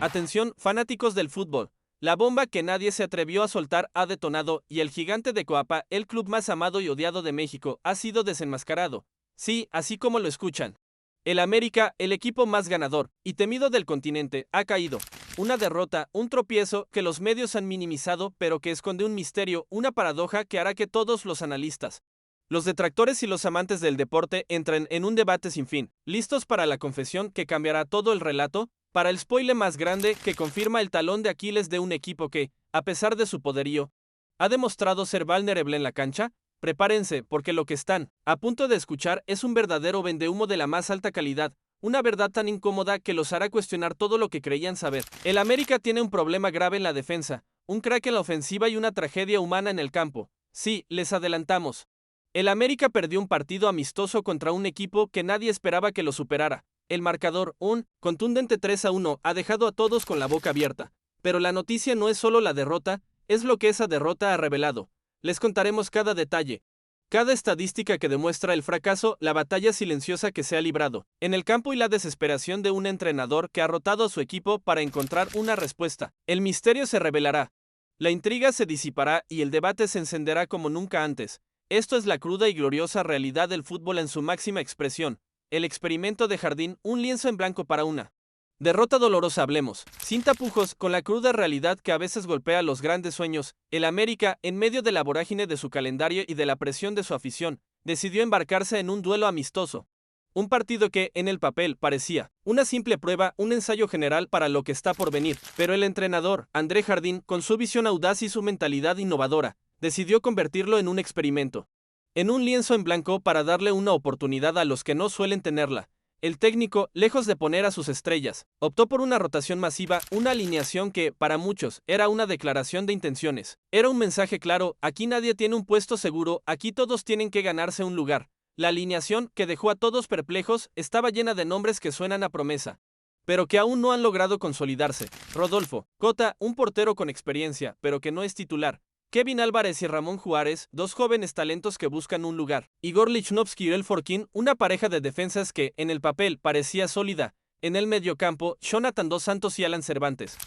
Atención, fanáticos del fútbol. La bomba que nadie se atrevió a soltar ha detonado y el gigante de Coapa, el club más amado y odiado de México, ha sido desenmascarado. Sí, así como lo escuchan. El América, el equipo más ganador y temido del continente, ha caído. Una derrota, un tropiezo que los medios han minimizado, pero que esconde un misterio, una paradoja que hará que todos los analistas, los detractores y los amantes del deporte entren en un debate sin fin, listos para la confesión que cambiará todo el relato, para el spoiler más grande que confirma el talón de Aquiles de un equipo que, a pesar de su poderío, ha demostrado ser vulnerable en la cancha. Prepárense, porque lo que están a punto de escuchar es un verdadero vendehumo de la más alta calidad, una verdad tan incómoda que los hará cuestionar todo lo que creían saber. El América tiene un problema grave en la defensa, un crack en la ofensiva y una tragedia humana en el campo. Sí, les adelantamos. El América perdió un partido amistoso contra un equipo que nadie esperaba que lo superara. El marcador, un contundente 3-1, ha dejado a todos con la boca abierta. Pero la noticia no es solo la derrota, es lo que esa derrota ha revelado. Les contaremos cada detalle, cada estadística que demuestra el fracaso, la batalla silenciosa que se ha librado en el campo y la desesperación de un entrenador que ha rotado a su equipo para encontrar una respuesta. El misterio se revelará, la intriga se disipará y el debate se encenderá como nunca antes. Esto es la cruda y gloriosa realidad del fútbol en su máxima expresión. El experimento de Jardín, un lienzo en blanco para una derrota dolorosa. Hablemos, sin tapujos, con la cruda realidad que a veces golpea los grandes sueños. El América, en medio de la vorágine de su calendario y de la presión de su afición, decidió embarcarse en un duelo amistoso. Un partido que, en el papel, parecía una simple prueba, un ensayo general para lo que está por venir. Pero el entrenador, André Jardín, con su visión audaz y su mentalidad innovadora, decidió convertirlo en un experimento, en un lienzo en blanco para darle una oportunidad a los que no suelen tenerla. El técnico, lejos de poner a sus estrellas, optó por una rotación masiva, una alineación que, para muchos, era una declaración de intenciones. Era un mensaje claro: aquí nadie tiene un puesto seguro, aquí todos tienen que ganarse un lugar. La alineación, que dejó a todos perplejos, estaba llena de nombres que suenan a promesa, pero que aún no han logrado consolidarse. Rodolfo Cota, un portero con experiencia, pero que no es titular. Kevin Álvarez y Ramón Juárez, dos jóvenes talentos que buscan un lugar. Igor Lichnowsky y El Forquín, una pareja de defensas que, en el papel, parecía sólida. En el mediocampo, Jonathan Dos Santos y Alan Cervantes,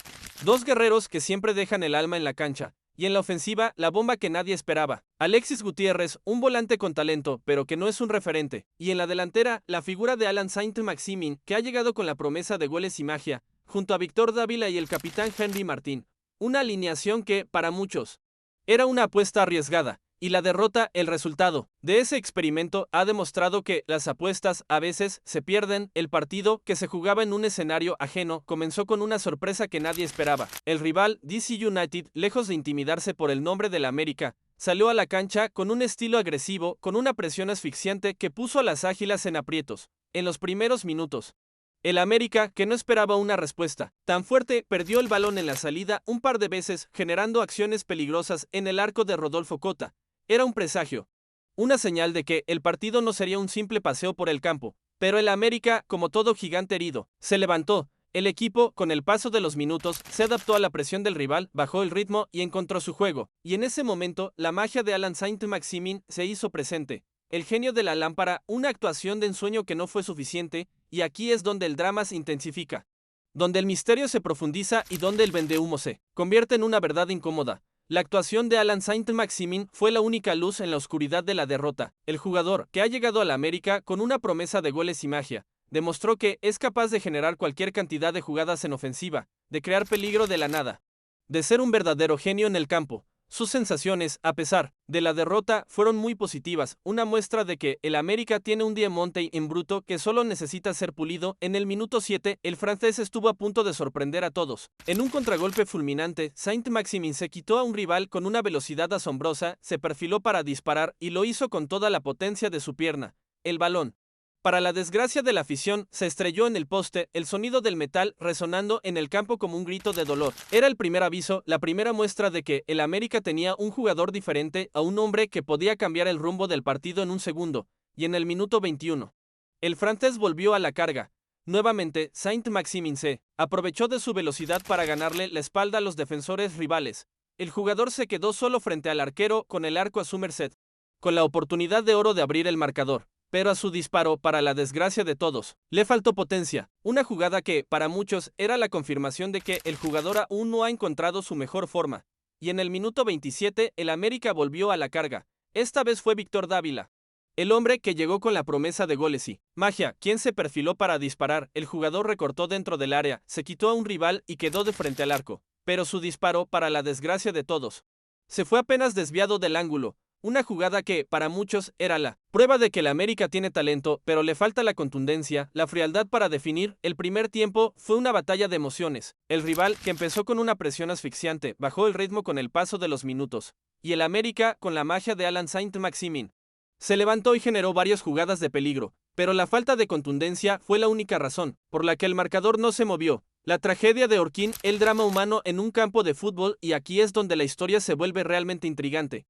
dos guerreros que siempre dejan el alma en la cancha. Y en la ofensiva, la bomba que nadie esperaba. Alexis Gutiérrez, un volante con talento, pero que no es un referente. Y en la delantera, la figura de Alan Saint-Maximin, que ha llegado con la promesa de goles y magia, junto a Víctor Dávila y el capitán Henry Martín. Una alineación que, para muchos, era una apuesta arriesgada, y la derrota, el resultado de ese experimento, ha demostrado que las apuestas a veces se pierden. El partido, que se jugaba en un escenario ajeno, comenzó con una sorpresa que nadie esperaba. El rival, DC United, lejos de intimidarse por el nombre del América, salió a la cancha con un estilo agresivo, con una presión asfixiante que puso a las Águilas en aprietos. En los primeros minutos, el América, que no esperaba una respuesta tan fuerte, perdió el balón en la salida un par de veces, generando acciones peligrosas en el arco de Rodolfo Cota. Era un presagio, una señal de que el partido no sería un simple paseo por el campo. Pero el América, como todo gigante herido, se levantó. El equipo, con el paso de los minutos, se adaptó a la presión del rival, bajó el ritmo y encontró su juego. Y en ese momento, la magia de Alan Saint-Maximin se hizo presente. El genio de la lámpara, una actuación de ensueño que no fue suficiente, y aquí es donde el drama se intensifica, donde el misterio se profundiza y donde el vendehumo se convierte en una verdad incómoda. La actuación de Alan Saint-Maximin fue la única luz en la oscuridad de la derrota. El jugador, que ha llegado a la América con una promesa de goles y magia, demostró que es capaz de generar cualquier cantidad de jugadas en ofensiva, de crear peligro de la nada, de ser un verdadero genio en el campo. Sus sensaciones, a pesar de la derrota, fueron muy positivas, una muestra de que el América tiene un diamante en bruto que solo necesita ser pulido. En el minuto 7, el francés estuvo a punto de sorprender a todos. En un contragolpe fulminante, Saint-Maximin se quitó a un rival con una velocidad asombrosa, se perfiló para disparar y lo hizo con toda la potencia de su pierna. El balón, para la desgracia de la afición, se estrelló en el poste, el sonido del metal resonando en el campo como un grito de dolor. Era el primer aviso, la primera muestra de que el América tenía un jugador diferente, a un hombre que podía cambiar el rumbo del partido en un segundo. Y en el minuto 21, el francés volvió a la carga. Nuevamente, Saint-Maximin se aprovechó de su velocidad para ganarle la espalda a los defensores rivales. El jugador se quedó solo frente al arquero con el arco a su merced, con la oportunidad de oro de abrir el marcador. pero a su disparo, para la desgracia de todos, le faltó potencia. Una jugada que, para muchos, era la confirmación de que el jugador aún no ha encontrado su mejor forma. Y en el minuto 27, el América volvió a la carga. Esta vez fue Víctor Dávila, el hombre que llegó con la promesa de goles y magia, quien se perfiló para disparar. El jugador recortó dentro del área, se quitó a un rival y quedó de frente al arco, pero su disparo, para la desgracia de todos, se fue apenas desviado del ángulo. Una jugada que, para muchos, era la prueba de que el América tiene talento, pero le falta la contundencia, la frialdad para definir. El primer tiempo fue una batalla de emociones. El rival, que empezó con una presión asfixiante, bajó el ritmo con el paso de los minutos, y el América, con la magia de Alan Saint-Maximin, se levantó y generó varias jugadas de peligro, pero la falta de contundencia fue la única razón por la que el marcador no se movió. La tragedia de Orquín, el drama humano en un campo de fútbol, y aquí es donde la historia se vuelve realmente intrigante,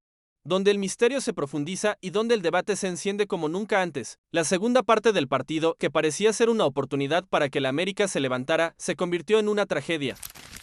donde el misterio se profundiza y donde el debate se enciende como nunca antes. La segunda parte del partido, que parecía ser una oportunidad para que la América se levantara, se convirtió en una tragedia.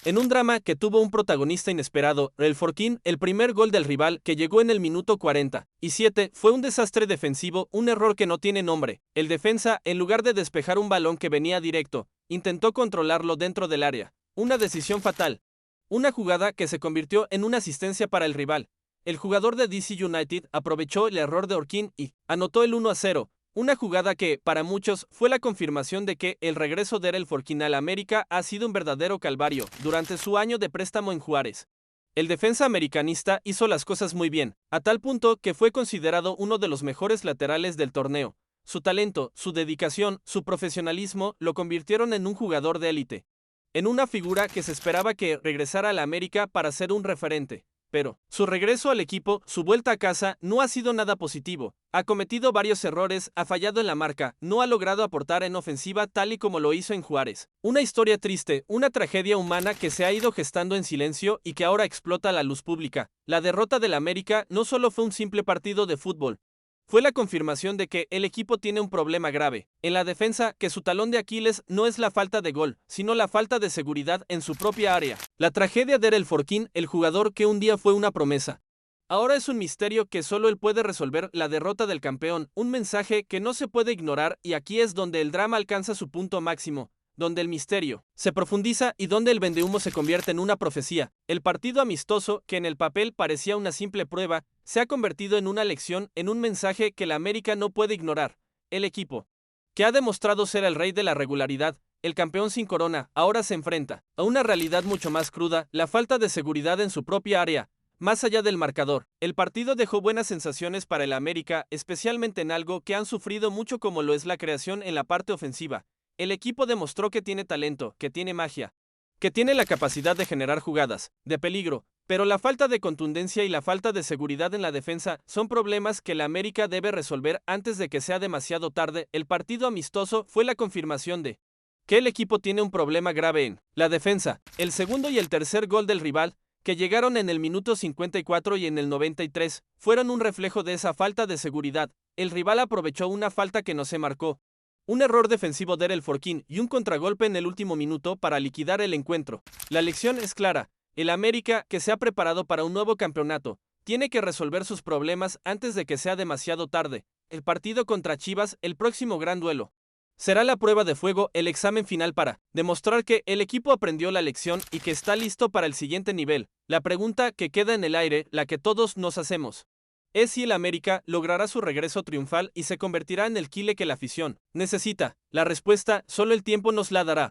En un drama que tuvo un protagonista inesperado, el Forquín. El primer gol del rival, que llegó en el minuto 47, fue un desastre defensivo, un error que no tiene nombre. El defensa, en lugar de despejar un balón que venía directo, intentó controlarlo dentro del área. Una decisión fatal. Una jugada que se convirtió en una asistencia para el rival. El jugador de DC United aprovechó el error de Orquín y anotó el 1-0. Una jugada que, para muchos, fue la confirmación de que el regreso de Erel Forquín al América ha sido un verdadero calvario durante su año de préstamo en Juárez. El defensa americanista hizo las cosas muy bien, a tal punto que fue considerado uno de los mejores laterales del torneo. Su talento, su dedicación, su profesionalismo lo convirtieron en un jugador de élite, en una figura que se esperaba que regresara al América para ser un referente. Pero su regreso al equipo, su vuelta a casa, no ha sido nada positivo. Ha cometido varios errores, ha fallado en la marca, no ha logrado aportar en ofensiva tal y como lo hizo en Juárez. Una historia triste, una tragedia humana que se ha ido gestando en silencio y que ahora explota a la luz pública. La derrota del América no solo fue un simple partido de fútbol, fue la confirmación de que el equipo tiene un problema grave en la defensa, que su talón de Aquiles no es la falta de gol, sino la falta de seguridad en su propia área. La tragedia de Erel Forquín, el jugador que un día fue una promesa, ahora es un misterio que solo él puede resolver. La derrota del campeón, un mensaje que no se puede ignorar, y aquí es donde el drama alcanza su punto máximo, donde el misterio se profundiza y donde el vendehumo se convierte en una profecía. El partido amistoso, que en el papel parecía una simple prueba, se ha convertido en una lección, en un mensaje que la América no puede ignorar. El equipo, que ha demostrado ser el rey de la regularidad, el campeón sin corona, ahora se enfrenta a una realidad mucho más cruda: la falta de seguridad en su propia área. Más allá del marcador, el partido dejó buenas sensaciones para el América, especialmente en algo que han sufrido mucho como lo es la creación en la parte ofensiva. El equipo demostró que tiene talento, que tiene magia, que tiene la capacidad de generar jugadas de peligro, pero la falta de contundencia y la falta de seguridad en la defensa son problemas que la América debe resolver antes de que sea demasiado tarde. El partido amistoso fue la confirmación de que el equipo tiene un problema grave en la defensa. El segundo y el tercer gol del rival, que llegaron en el minuto 54 y en el 93, fueron un reflejo de esa falta de seguridad. El rival aprovechó una falta que no se marcó, un error defensivo de Erel Forquín y un contragolpe en el último minuto para liquidar el encuentro. La lección es clara: el América, que se ha preparado para un nuevo campeonato, tiene que resolver sus problemas antes de que sea demasiado tarde. El partido contra Chivas, el próximo gran duelo, será la prueba de fuego, el examen final para demostrar que el equipo aprendió la lección y que está listo para el siguiente nivel. La pregunta que queda en el aire, la que todos nos hacemos, es si el América logrará su regreso triunfal y se convertirá en el Kile que la afición necesita. La respuesta solo el tiempo nos la dará.